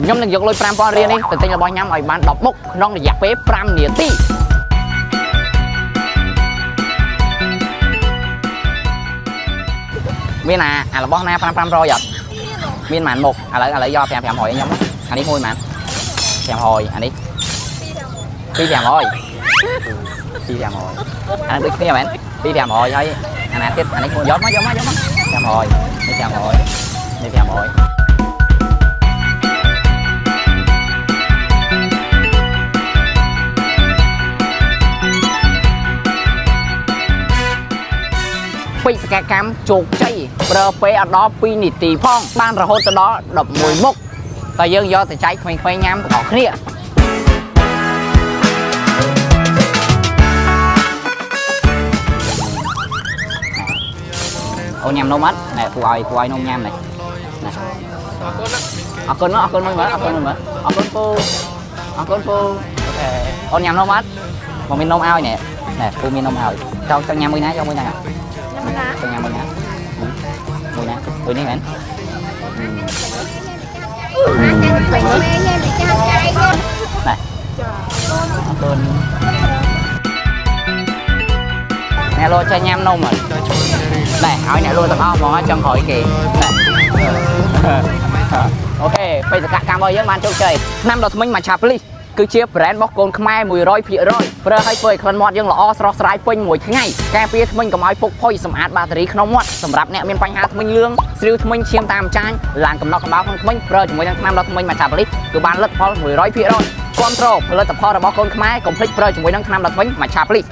nhómនឹងយកលុយ 5,000 រៀលនេះទៅទិញរបស់ញ៉ាំឲ្យបាន10មុខក្នុងរយៈពេល 5 នាទីមានអារបស់ណា 500 អត់មានប៉ុន្មានមុខឥឡូវយក 500 ឲ្យខ្ញុំអានេះមួយប៉ុន្មាន 500អានេះ 2,500 អានេះដូចគ្នាមែន 2,500 ហើយអាណាទៀតអានេះយកមក 500 នេះ 500 នេះ 500ពេជ្រសកកម្មជោគជ័យប្រើពេលអត់ដល់ 2 នាទីផងបានរហូតទៅដល់ 11 មុខតែយើងយកទៅចែកក្មេងៗញ៉ាំទាំងអស់គ្នាអូនញ៉ាំនំអត់ណែពូឲ្យនំញ៉ាំនេះអរគុណមើលអរគុណពូអូខេអូនញ៉ាំនំអត់មកមាននំឲ្យណែពូមាននំឲ្យចង់ញ៉ាំមួយណាយកមួយណាចង់ញ៉ាំមួយណាមួយនេះមែនណែអរគុណអ្នកលោចេះញ៉ាំនំអត់ណែឲ្យអ្នកលក់ទាំងអស់មកចង់ក្រោយគេណែអូខេបេសកកម្មរបស់យើងបានជោគជ័យឆ្នាំដល់ថ្មិញមកឆាប្លីសគឺជា brand របស់កូនខ្មែរ 100% ប្រើឲ្យធ្វើឲ្យក្លិនមាត់យើងល្អស្រស់ស្រាយពេញមួយថ្ងៃការពារថ្មិញកុំឲ្យពុកផុយសម្អាតបាតារីក្នុងមាត់សម្រាប់អ្នកមានបញ្ហាថ្មិញលឿងស្រាវថ្មិញឈាមតាមចាញឡើងកំណត់កម្ដៅក្នុងថ្មិញប្រើជាមួយនឹងថ្នាំដល់ថ្មិញមកឆាប្លីសគឺបានលទ្ធផល 100% គ្រប់គ្រងផលិតផលរបស់កូនខ្មែរកុំភ្លេចប្រើជាមួយនឹងថ្នាំដល់ថ្មិញមកឆាប្លីស